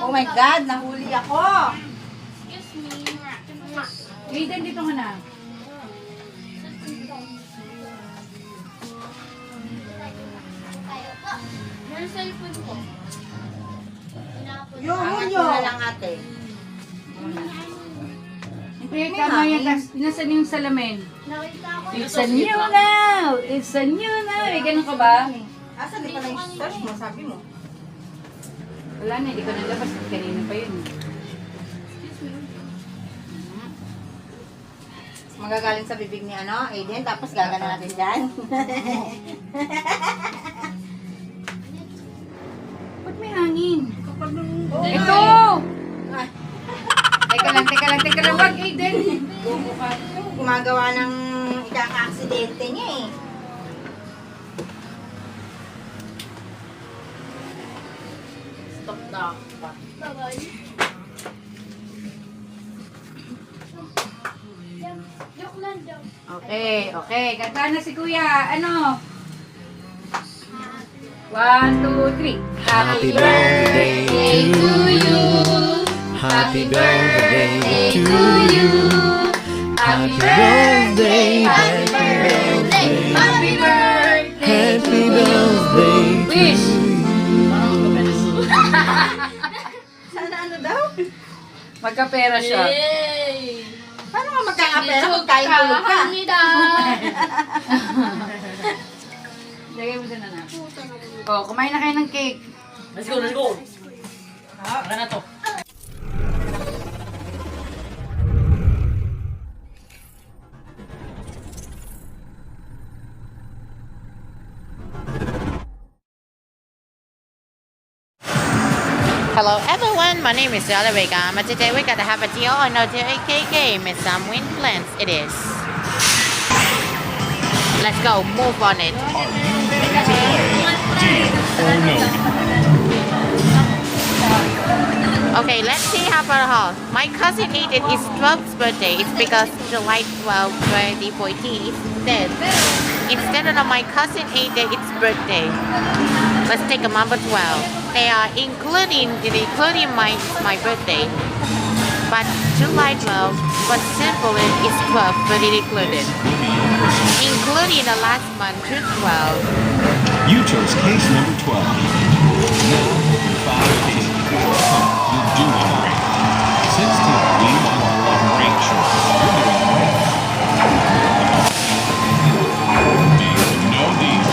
Oh my God, nahuli ako. Excuse me. Aiden, dito ka na. Yung cellphone ko. Yung hunyo. na lang ate. Hindi, tama yan. Nasaan yung salamin? Nakita ko. It's a new now! It's a new now! Eh, ganun ka ba? Asan di pala yung search mo, sabi mo? Wala na, hindi ko nalabas. Kanina pa yun. Magagaling sa bibig ni ano, Aiden, tapos gagana natin dyan. Ba't may hangin? Oh, Ito! Ay, Teka lang. Wag, Aiden! Gogo ka. gumagawa ng ikaka-aksidente niya eh. Stop na. Bye-bye. Joke lang, joke. Okay. Kanta na si Kuya. Ano? 1, 2, 3. Happy birthday to you. Happy birthday to you. Happy birthday. Happy birthday. Happy birthday! Happy birthday. Wish! Sana ano daw? Magkapera siya. Yay! Paano ka magkakapera kung kain tulog ka? Lagay mo dyan na. Oh, kumain na kayo ng cake. Let's go. Wala na to. Hello everyone, my name is Yala Vegam, and today we're gonna have a deal or no deal AK game with some win plans. It is. Let's go, move on it. Okay, let's see how far how. My cousin Aiden is 12th birthday. It's because July 12, 2014 instead of my cousin Aiden, it's birthday. Let's take a number 12. They are including my birthday. But July 12, but simple is 12, but it included. Including the last month, June 12. You chose case number 12. Now, 5 cases. You're doing great. 16, we want to love Rachel. You're doing great. Deal, no deal.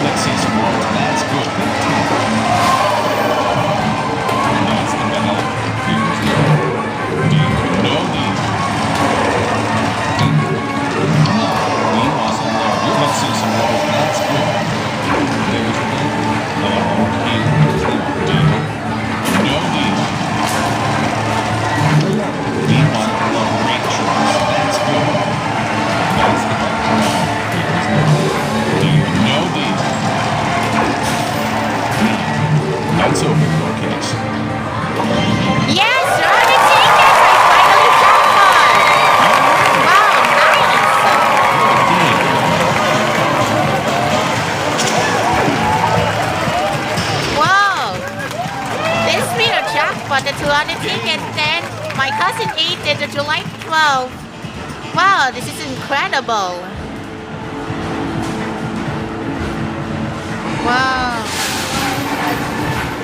Let's see some more. That's good. 15. That's the bell. Here's the deal, no deal. We want some more. Let's see some more. That's good. There's the bell. Here's the deal, no deal. We want to love Rachel. That's good. That's the bell. Here's the deal, no deal. That's over your case. Yes, Robbie Tickets! I finally jackpot! Wow, nice! Wow! This been a jackpot, the 200 tickets, then my cousin Aiden, the July 12. Wow, this is incredible! Wow!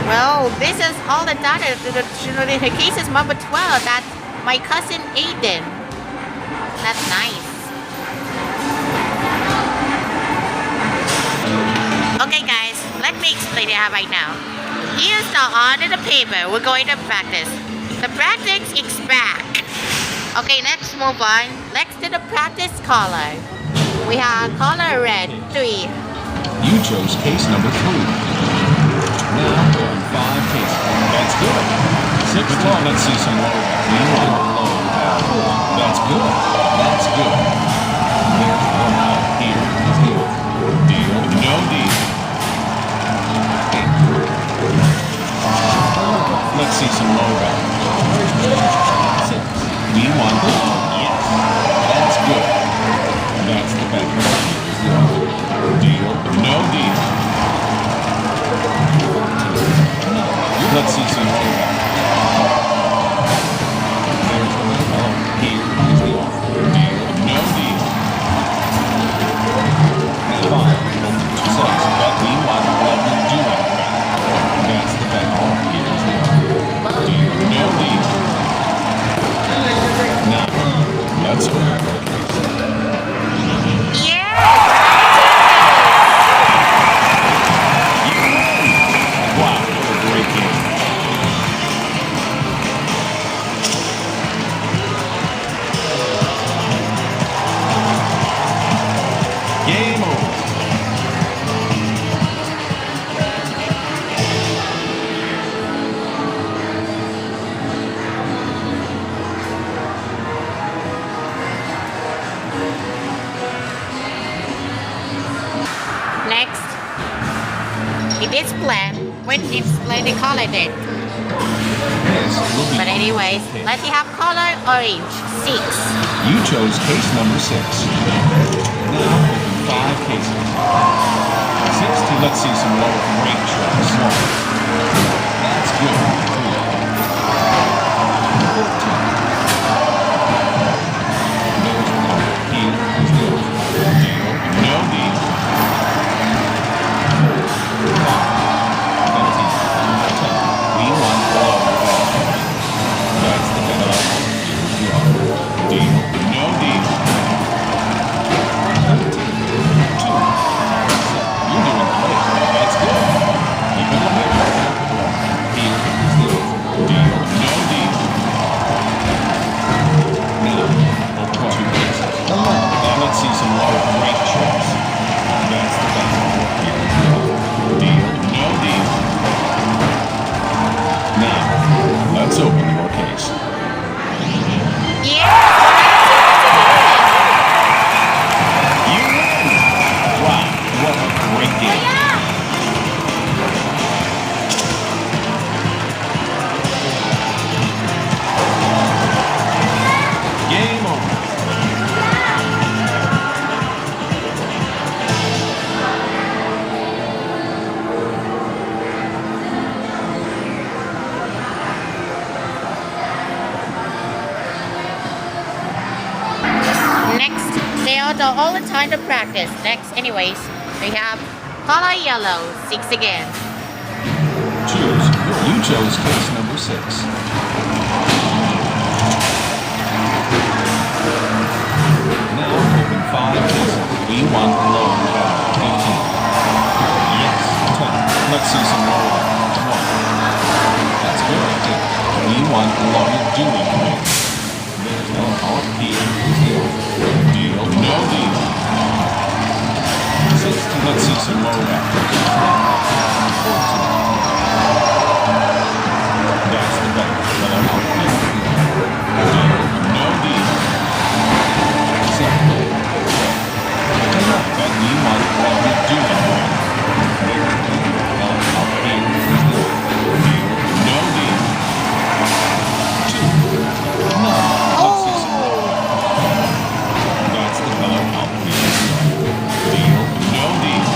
Well, this is all the data. The case is number 12. That's my cousin Aiden. That's nice. Okay, guys, let me explain it right now. Here's the on the paper. We're going to practice. The practice is back. Okay, let's move on. Next to the practice color. We have color red 3. You chose case number 3. Now, we're on 5 cases. That's good. 16. Let's see some low. We want low. That's good. That's good. There's one out here. Deal. No deal. Let's see some low. 6. We want low. Yes. That's good. That's the better. Deal. No deal. Let's see some more. There's the level. Here is the offer. Deal. No deal. Now, fine. Says that we want what we're doing. That's the bet. Here's the offer. Deal. No deal. Now, let's go. Yeah! Wow, what a great game. Game over. Next, it is planned when it's like the color date. This will be But anyways, okay. let's have color orange, 6. You chose case number 6. Now open 5 cases. 60. Let's see some low rate choice. 1. That's good. 14. There's one. Here is the offer. Deal. No deal. 5. That's easy. 10. We want low. That's the better offer. Here's the offer. Deal. No deal. 13. 2. You're doing great. That's good. Keep it up. Here is the offer. Deal. No deal. Now, open 2 cases. Now let's see some low rate choice. That's the better offer. Here's the offer. Deal. No deal. Now, let's open your case. Yeah! You win! Wow, what a great game. Game over. Next, they are all the time to practice. Next, anyways, we have color yellow, 6 again. Choose. You chose case number 6. Now open 5 cases. We want low value. 15. Yes. 10. Let's see some low value. 1. That's good. We want low doing rate. There's no off here. Is the offer. Deal. No deal. 60. Let's see some low value. 14. That's the better. Well, I'm out here. Deal. No deal. 7. But we want what we're doing right. Well, I'm out here. Deal. No deal. 2. No. Let's see some more. That's the fellow out here. Deal. No deal.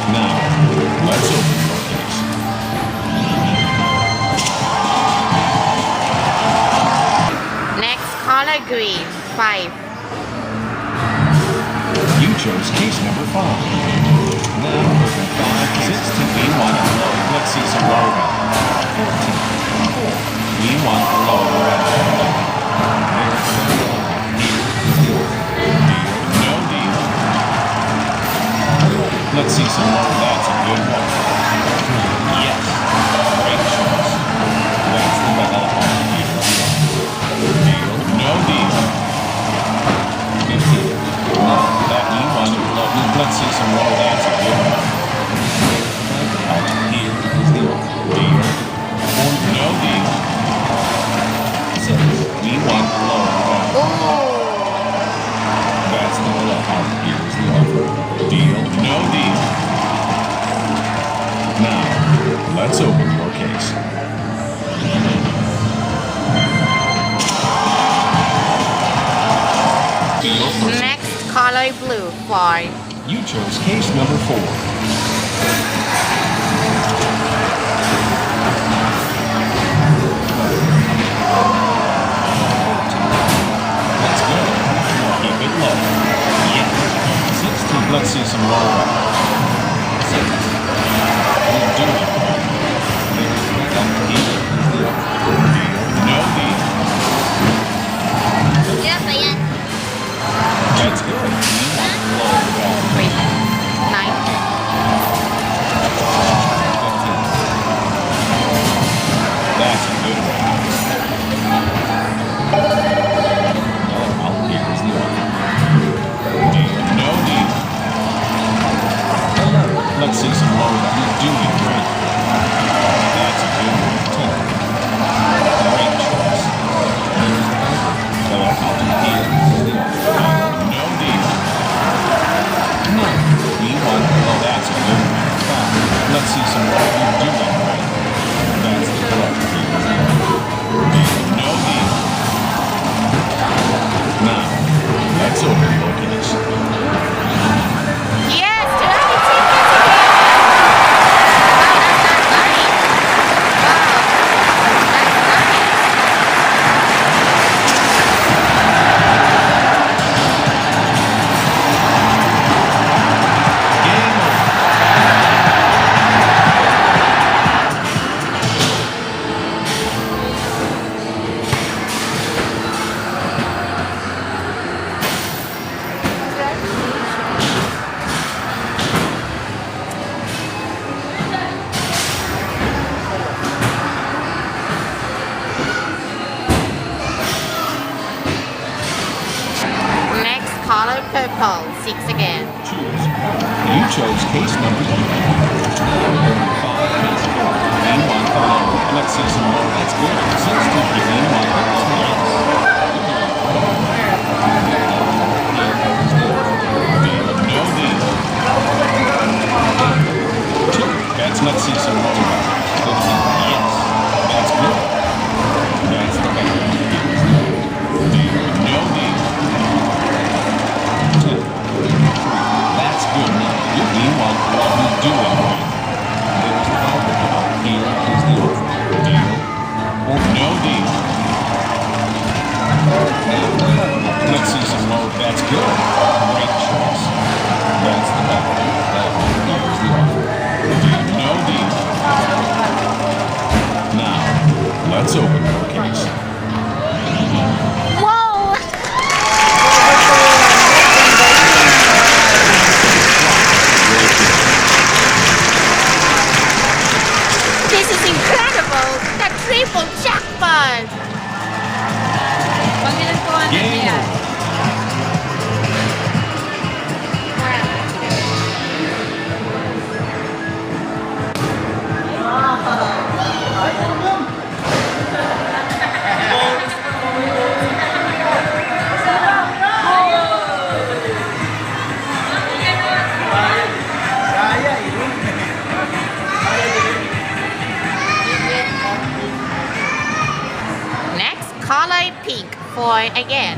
Now, let's open your case. Next, color green, 5. You chose case number 5. Now open 5 cases. 16. We want a low. Let's see some low value. 14. 4. We want a low value. Deal. No deal. Let's see some more. That's a good one. Yes. Great choice. That's the better one. Deal. No deal. 15. No, that we want to love. Let's see some more. That's a good one. Here is the deal. No deal. 6. We want low. That's the low. Here's the offer. Deal. No deal. Now, let's open your case. Feel first. Next, color blue, 5. You chose case number 4. Let's see some more. You're doing right. That's the correct deal. No deal. Now, let's open your case. Yes, 200 tickets again. Game over. Next color purple, 6 again. Choose. You chose case number 3. Five cases. Meanwhile, let's see some more. That's good. 6 to you. Meanwhile, no deal. 2. Let's see some more. Yes. That's good. That's the better. No deal. 10. That's good. You're meanwhile, you're doing right. There's the alcohol. Here is the offer. Deal or no deal. Let's see some more. That's good. Great choice. That's the alcohol. Here's the offer. Deal, no deal. Now, let's open your case. Whoa! This is incredible! The triple jackpot! Pag nilagpuan na Game niya. over. Next, color pink, 4 again.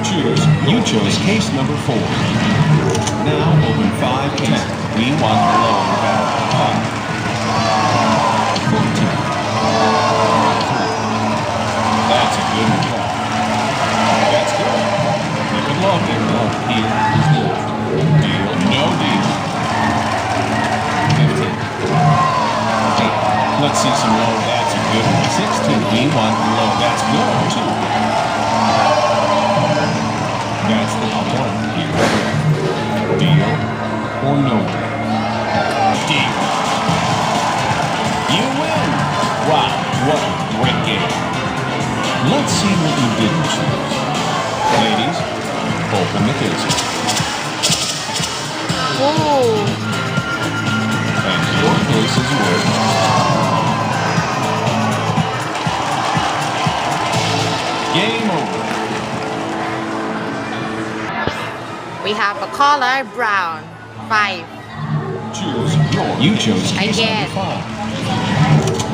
Choose. You chose case number 4. Now open 5 cases. We want the lower value. 14. That's a good call. That's good. Look at love there. Love. Here is the offer. Deal. No deal. 15. 8. Let's see some low. That's a good one. 16. We want the low. That's good. 2. That's the one here. Deal or no deal? Deal. You win! Wow, what a great game. Let's see what you didn't choose. Ladies, open the cases. Ooh. And your cases were... Game over. We have a color brown, 5. Choose your. You chose case Again. number 5.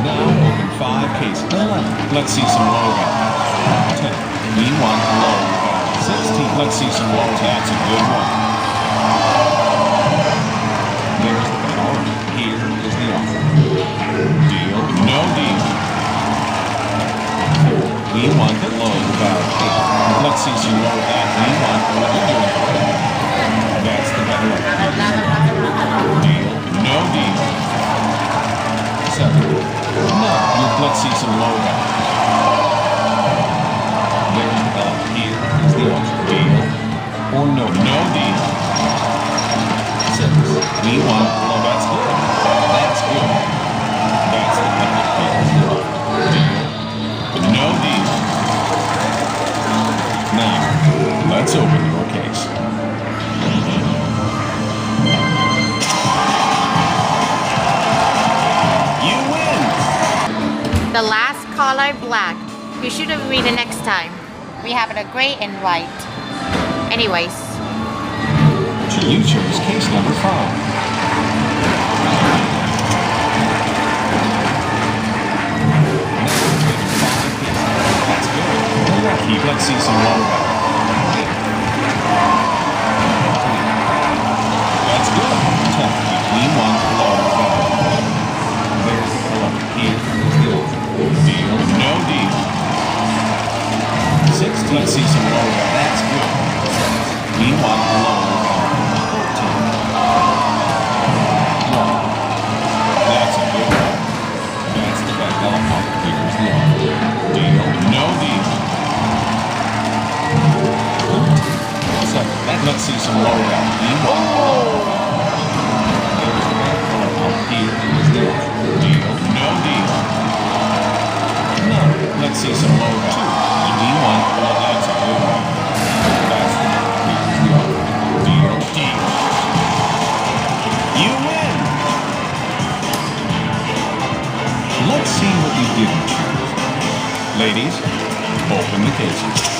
Now open 5 cases. 11. Let's see some low value. 10. We want low value. 16. Let's see some low. That's a good one. There's the power. Here is the offer. Deal. No deal. We want the low value. Let's see some low value. We want what you're doing. That's the better one. Deal. No deal. 7. No. Let's see some low value. There's the bell. Here is the offer. Deal or no. No deal. 6. We want low. That's good. That's good. That's the better. Here's the offer. Deal. No deal. Now, let's open your case. You win! The last color black. You should have read it next time. We have a gray and white. Anyways, You chose case number 5. some low value. D1. There's the red color. Here is the offer. Deal. No deal. No. Let's see some low value. A D1. Well, that's a good one. That's the one. Here's the offer. Deal. Deal. You win. Let's see what you didn't choose. Ladies, open the cases.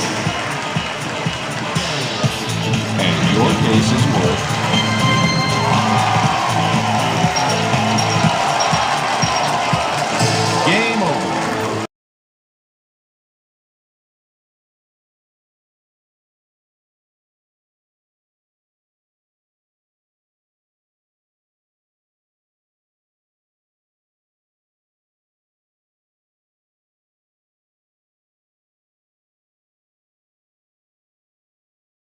And your case is worth